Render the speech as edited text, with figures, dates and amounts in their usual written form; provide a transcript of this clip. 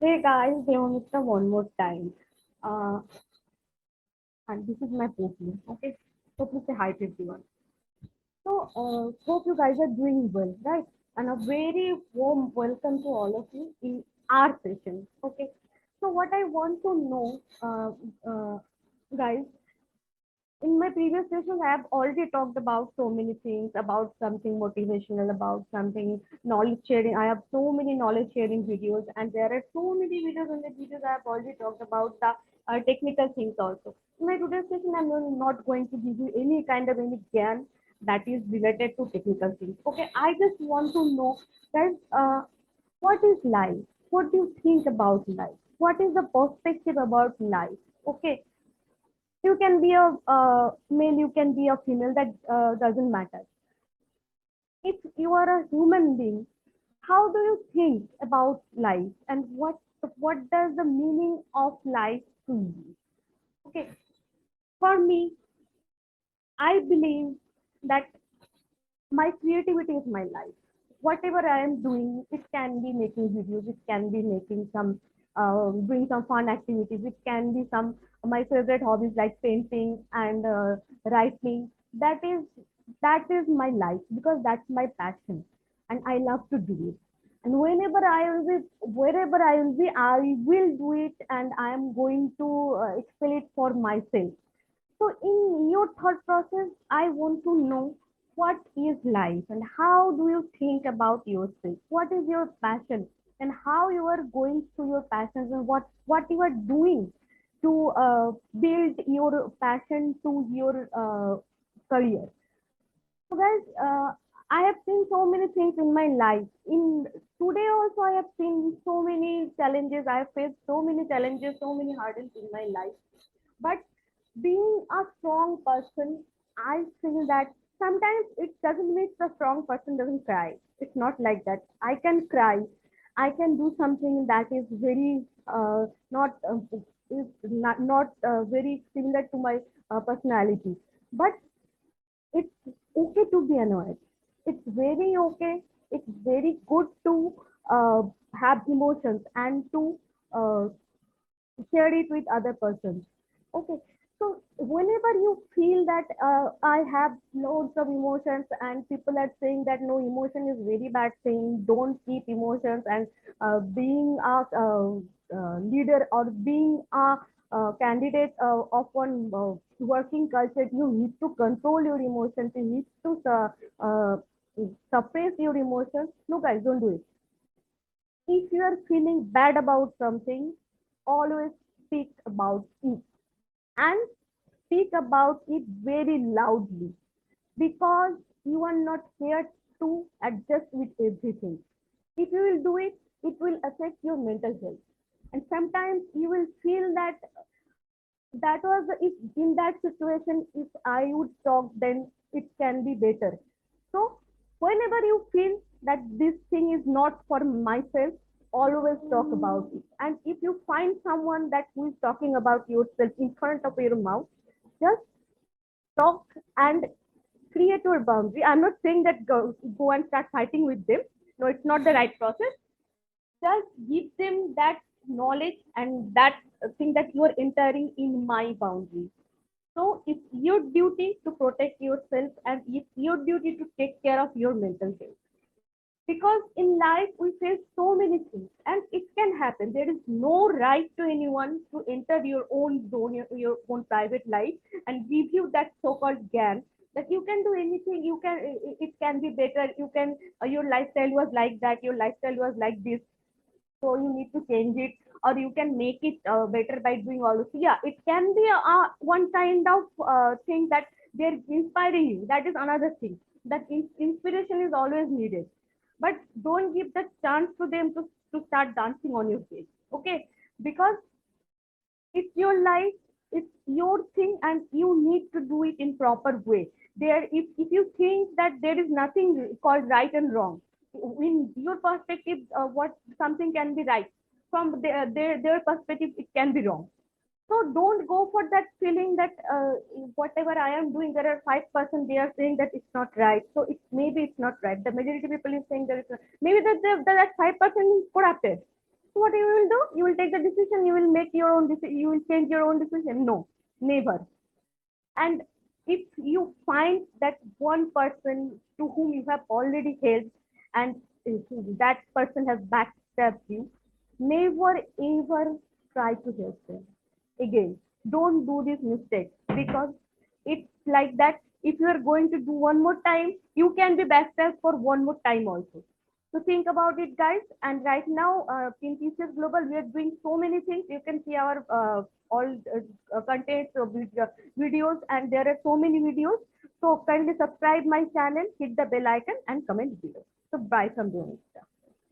Hey guys, Debamitra one more time. Uh, and this is my profile. Okay, so please say hi to everyone. So, hope you guys are doing well, right? And a very warm welcome to all of you in our session. Okay, so what I want to know, guys, in my previous sessions, I have already talked about so many things, about something motivational, about something knowledge sharing. I have so many knowledge sharing videos, and there are so many videos on the videos I have already talked about the technical things also. In my today's session, I'm not going to give you any kind of any gyan that is related to technical things. Okay, I just want to know, guys, what is life? What do you think about life? What is the perspective about life? Okay, you can be a male, you can be a female, that doesn't matter. If you are a human being, how do you think about life, and what does the meaning of life to you? Okay, for me, I believe that my creativity is my life. Whatever I am doing, it can be making videos, it can be making some doing some fun activities, it can be some my favorite hobbies like painting and writing. That is my life because that's my passion, and I love to do it. And whenever I will be, wherever I will be, I will do it, and I am going to expel it for myself. So, in your thought process, I want to know what is life and how do you think about yourself? What is your passion and how you are going through your passions, and what you are doing to build your passion to your career. So, guys, I have seen so many things in my life. In today also, I have seen so many challenges. I have faced so many challenges, so many hurdles in my life. But being a strong person, I feel that sometimes it doesn't mean the strong person doesn't cry. It's not like that. I can cry. I can do something that is very not is not very similar to my personality. But it's okay to be annoyed. It's very okay. It's very good to have emotions and to uh, share it with other persons. Okay, so whenever you feel that I have loads of emotions and people are saying that no, emotion is very bad thing, don't keep emotions, and being a leader or being a candidate of one working culture, you need to control your emotions, you need to suppress your emotions. No, guys, don't do it. If you are feeling bad about something, always speak about it, and speak about it very loudly, because you are not here to adjust with everything. If you will do it, it will affect your mental health. And sometimes you will feel that that was if in that situation, if I would talk, then it can be better. So whenever you feel that this thing is not for myself, always talk about it. And if you find someone that who is talking about yourself in front of your mouth, just talk and create your boundary. I'm not saying that go and start fighting with them. No, it's not the right process. Just give them that knowledge and that thing that you are entering in my boundary. So it's your duty to protect yourself, and it's your duty to take care of your mental health. Because in life we face so many things and it can happen. There is no right to anyone to enter your own zone, your own private life, and give you that so-called GAN that you can do anything, you can, it can be better, you can, your lifestyle was like that, your lifestyle was like this, so you need to change it, or you can make it better by doing all this. Yeah, it can be one kind of thing that they're inspiring you. That is another thing. That inspiration is always needed, but don't give the chance to them to start dancing on your face. Okay, because it's your life, it's your thing, and you need to do it in proper way. There, if you think that there is nothing called right and wrong, in your perspective, what something can be right, from their perspective it can be wrong. So don't go for that feeling that whatever I am doing, there are 5% they are saying that it's not right, so it maybe it's not right. The majority people is saying that it's not, maybe that 5% is corrupted. So what you will do? You will take the decision. You will make your own decision. You will change your own decision. No, never. And if you find that one person to whom you have already helped and that person has backstabbed you, never ever try to help them again. Don't do this mistake because it's like that. If you are going to do one more time, you can be backstabbed for one more time also. So think about it, guys. And right now, in PCS Global, we are doing so many things. You can see our all contents of videos, and there are so many videos. So kindly subscribe my channel, hit the bell icon, and comment below. So bye from Debamitra.